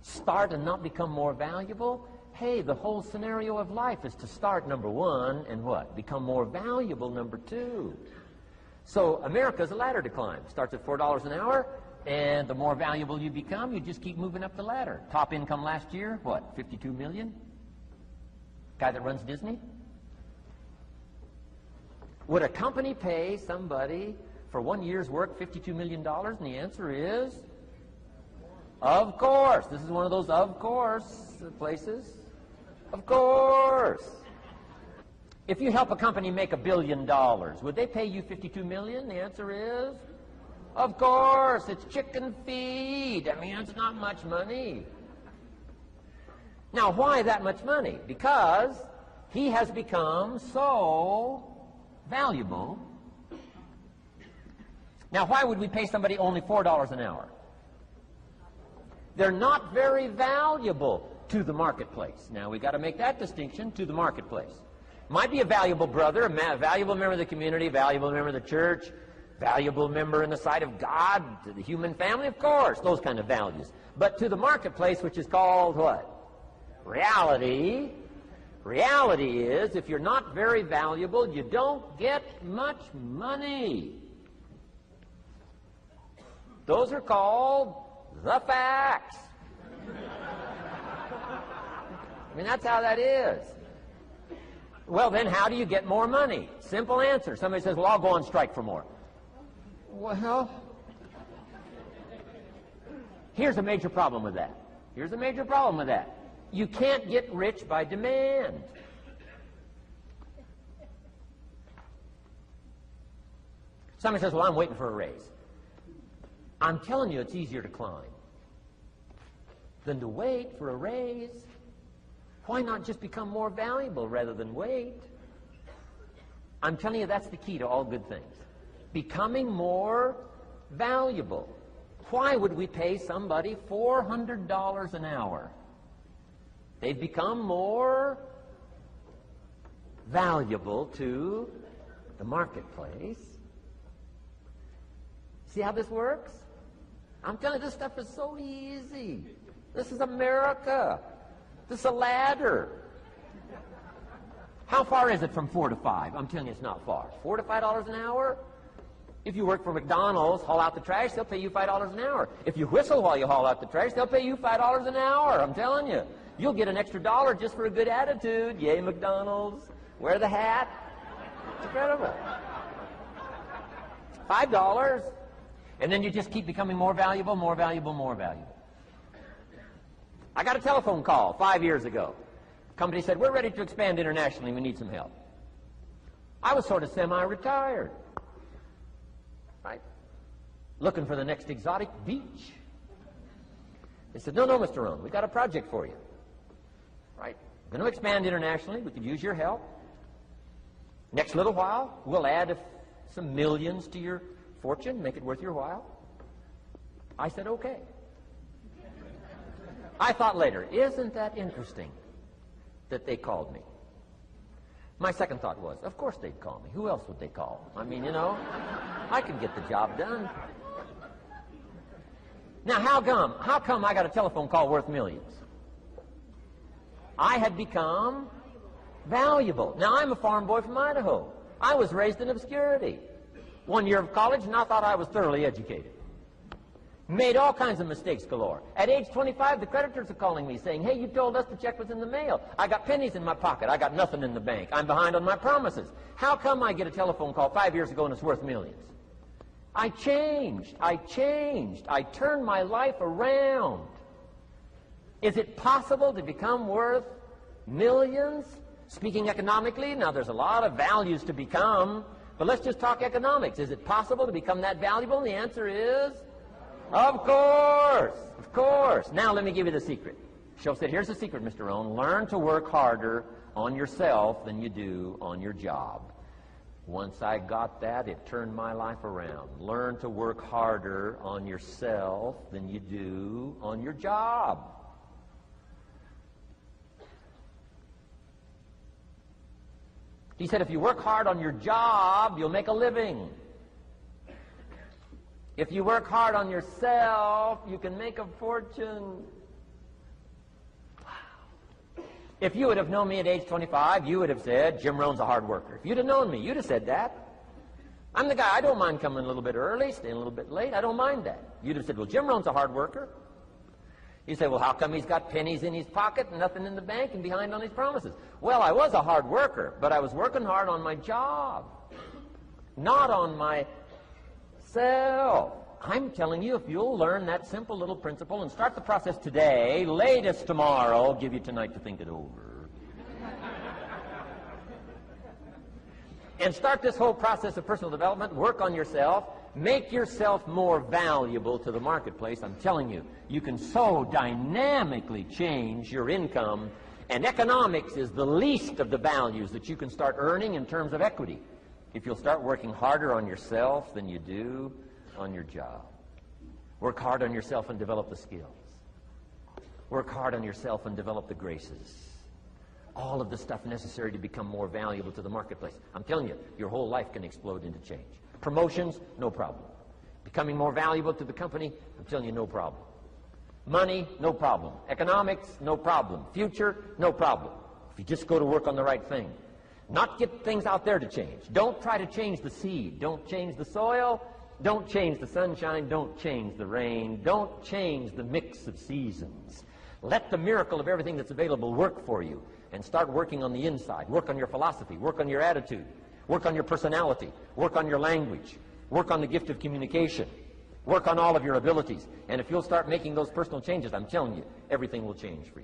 Start and not become more valuable? Hey, the whole scenario of life is to start, number one, and what? Become more valuable, number two. So America's a ladder to climb. Starts at $4 an hour, and the more valuable you become, you just keep moving up the ladder. Top income last year, what, 52 million? Guy that runs Disney? Would a company pay somebody for 1 year's work $52 million? And the answer is, of course. This is one of those of course places. Of course. If you help a company make $1 billion, would they pay you $52 million? The answer is, of course. It's chicken feed. I mean, it's not much money. Now, why that much money? Because he has become so valuable. Now, why would we pay somebody only $4 an hour? They're not very valuable to the marketplace. Now, we've got to make that distinction, to the marketplace. Might be a valuable brother, a valuable member of the community, a valuable member of the church, valuable member in the sight of God, to the human family, of course, those kind of values. But to the marketplace, which is called what? Reality. Reality is, if you're not very valuable, you don't get much money. Those are called the facts. I mean, that's how that is. Well, then how do you get more money? Simple answer. Somebody says, well, I'll go on strike for more. Well, here's a major problem with that. Here's a major problem with that. You can't get rich by demand. Somebody says, well, I'm waiting for a raise. I'm telling you, it's easier to climb than to wait for a raise. Why not just become more valuable rather than wait? I'm telling you, that's the key to all good things. Becoming more valuable. Why would we pay somebody $400 an hour? They've become more valuable to the marketplace. See how this works? I'm telling you, this stuff is so easy. This is America. This is a ladder. How far is it from 4 to 5? I'm telling you, it's not far. $4 to $5 an hour? If you work for McDonald's, haul out the trash, they'll pay you $5 an hour. If you whistle while you haul out the trash, they'll pay you $5 an hour. I'm telling you. You'll get an extra $1 just for a good attitude. Yay, McDonald's. Wear the hat. It's incredible. $5. And then you just keep becoming more valuable, more valuable, more valuable. I got a telephone call 5 years ago. The company said, we're ready to expand internationally. We need some help. I was sort of semi-retired. Right? Looking for the next exotic beach. They said, no, Mr. Rohn, we got a project for you. Right? We're going to expand internationally. We could use your help. Next little while, we'll add some millions to your fortune, make it worth your while. I said, okay. I thought later, isn't that interesting that they called me? My second thought was, of course they'd call me. Who else would they call? I mean, you know, I can get the job done. Now, how come I got a telephone call worth millions? I had become valuable. Now, I'm a farm boy from Idaho. I was raised in obscurity. 1 year of college, and I thought I was thoroughly educated. Made all kinds of mistakes galore. At age 25, the creditors are calling me saying, hey, you told us the check was in the mail. I got pennies in my pocket. I got nothing in the bank. I'm behind on my promises. How come I get a telephone call 5 years ago and it's worth millions? I changed. I turned my life around. Is it possible to become worth millions? Speaking economically, now there's a lot of values to become, but let's just talk economics. Is it possible to become that valuable? And the answer is, of course, of course. Now let me give you the secret. She'll say, here's the secret, Mr. Rohn. Learn to work harder on yourself than you do on your job. Once I got that, it turned my life around. Learn to work harder on yourself than you do on your job. He said, if you work hard on your job, you'll make a living. If you work hard on yourself, you can make a fortune. If you would have known me at age 25, you would have said, Jim Rohn's a hard worker. If you'd have known me, you'd have said that. I'm the guy, I don't mind coming a little bit early, staying a little bit late. I don't mind that. You'd have said, well, Jim Rohn's a hard worker. You say, well, how come he's got pennies in his pocket and nothing in the bank and behind on his promises? Well, I was a hard worker, but I was working hard on my job, not on myself. I'm telling you, if you'll learn that simple little principle and start the process today, latest tomorrow, I'll give you tonight to think it over. And start this whole process of personal development, work on yourself, make yourself more valuable to the marketplace. I'm telling you, you can so dynamically change your income, and economics is the least of the values that you can start earning in terms of equity if you'll start working harder on yourself than you do on your job. Work hard on yourself and develop the skills. Work hard on yourself and develop the graces. All of the stuff necessary to become more valuable to the marketplace. I'm telling you, your whole life can explode into change. Promotions, no problem. Becoming more valuable to the company, I'm telling you, no problem. Money, no problem. Economics, no problem. Future, no problem. If you just go to work on the right thing. Not get things out there to change. Don't try to change the seed. Don't change the soil. Don't change the sunshine. Don't change the rain. Don't change the mix of seasons. Let the miracle of everything that's available work for you, and start working on the inside. Work on your philosophy. Work on your attitude. Work on your personality. Work on your language. Work on the gift of communication. Work on all of your abilities. And if you'll start making those personal changes, I'm telling you, everything will change for you.